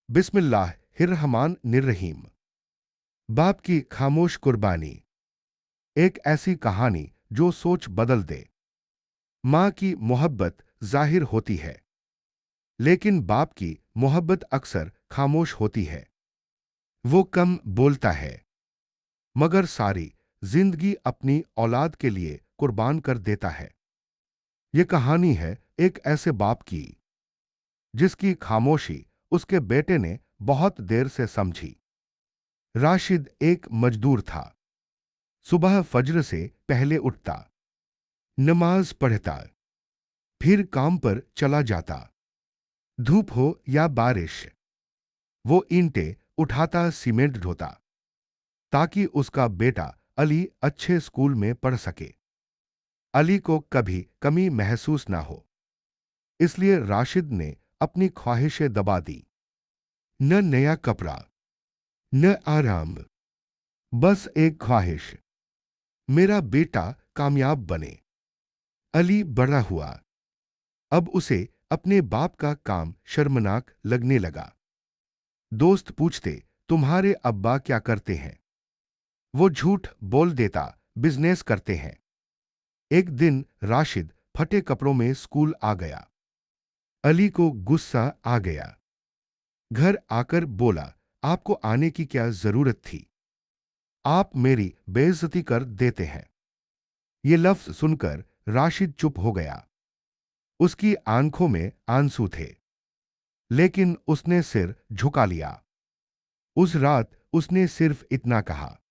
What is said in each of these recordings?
बिस्मिल्लाहिर्रहमानिर्रहीम। बाप की खामोश कुर्बानी। एक ऐसी कहानी जो सोच बदल दे। माँ की मोहब्बत जाहिर होती है, लेकिन बाप की मोहब्बत अक्सर खामोश होती है। वो कम बोलता है, मगर सारी जिंदगी अपनी औलाद के लिए कुर्बान कर देता है। ये कहानी है एक ऐसे बाप की जिसकी खामोशी उसके बेटे ने बहुत देर से समझी। राशिद एक मजदूर था। सुबह फज्र से पहले उठता, नमाज पढ़ता, फिर काम पर चला जाता। धूप हो या बारिश, वो ईंटें उठाता, सीमेंट ढोता, ताकि उसका बेटा अली अच्छे स्कूल में पढ़ सके। अली को कभी कमी महसूस ना हो, इसलिए राशिद ने अपनी ख्वाहिशें दबा दी। न नया कपड़ा, न आराम, बस एक ख्वाहिश, मेरा बेटा कामयाब बने। अली बड़ा हुआ। अब उसे अपने बाप का काम शर्मनाक लगने लगा। दोस्त पूछते, तुम्हारे अब्बा क्या करते हैं? वो झूठ बोल देता, बिजनेस करते हैं। एक दिन राशिद फटे कपड़ों में स्कूल आ गया। अली को गुस्सा आ गया। घर आकर बोला, आपको आने की क्या जरूरत थी? आप मेरी बेइज्जती कर देते हैं। ये लफ्ज सुनकर राशिद चुप हो गया। उसकी आंखों में आंसू थे, लेकिन उसने सिर झुका लिया। उस रात उसने सिर्फ इतना कहा,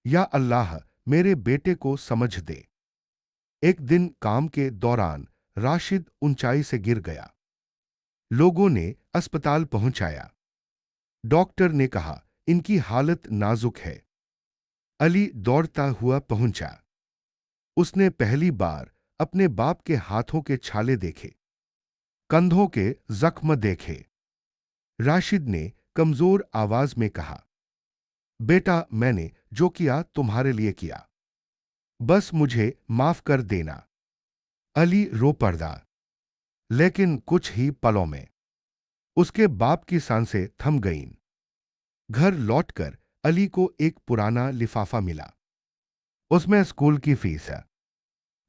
या अल्लाह मेरे बेटे को समझ दे। एक दिन काम के दौरान राशिद ऊंचाई से गिर गया। लोगों ने अस्पताल पहुंचाया। डॉक्टर ने कहा, इनकी हालत नाजुक है। अली दौड़ता हुआ पहुंचा। उसने पहली बार अपने बाप के हाथों के छाले देखे, कंधों के जख्म देखे। राशिद ने कमजोर आवाज में कहा, बेटा मैंने जो किया तुम्हारे लिए किया, बस मुझे माफ कर देना। अली रो पड़ा, लेकिन कुछ ही पलों में उसके बाप की सांसें थम गईं। घर लौटकर अली को एक पुराना लिफाफा मिला। उसमें स्कूल की फीस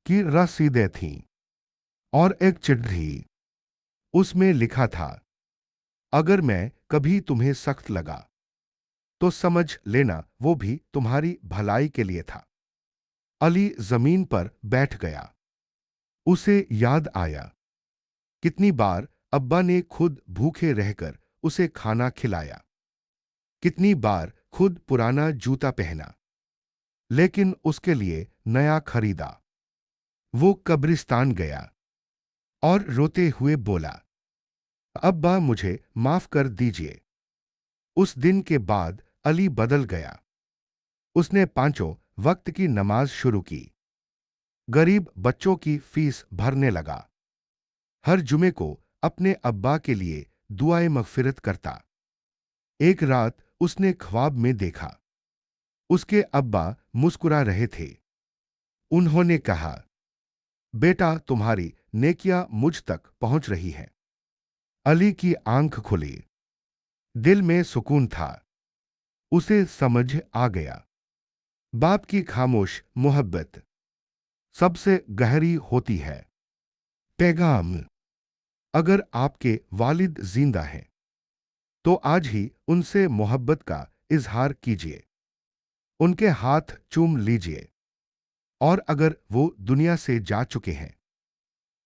की रसीदें थीं और एक चिट्ठी। उसमें लिखा था, अगर मैं कभी तुम्हें सख्त लगा तो समझ लेना वो भी तुम्हारी भलाई के लिए था। अली जमीन पर बैठ गया। उसे याद आया, कितनी बार अब्बा ने खुद भूखे रहकर उसे खाना खिलाया, कितनी बार खुद पुराना जूता पहना, लेकिन उसके लिए नया खरीदा। वो कब्रिस्तान गया और रोते हुए बोला, अब्बा मुझे माफ कर दीजिए। उस दिन के बाद अली बदल गया। उसने पांचों वक्त की नमाज शुरू की, गरीब बच्चों की फीस भरने लगा, हर जुमे को अपने अब्बा के लिए दुआए मगफिरत करता। एक रात उसने ख्वाब में देखा, उसके अब्बा मुस्कुरा रहे थे। उन्होंने कहा, बेटा तुम्हारी नेकियां मुझ तक पहुंच रही हैं। अली की आंख खुली, दिल में सुकून था। उसे समझ आ गया, बाप की खामोश मोहब्बत सबसे गहरी होती है। पैगाम, अगर आपके वालिद जिंदा हैं तो आज ही उनसे मोहब्बत का इजहार कीजिए, उनके हाथ चूम लीजिए। और अगर वो दुनिया से जा चुके हैं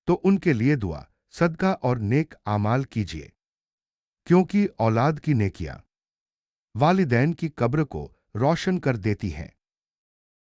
तो उनके लिए दुआ, सदका और नेक आमाल कीजिए, क्योंकि औलाद की नेकियां वालिदैन की कब्र को रोशन कर देती हैं।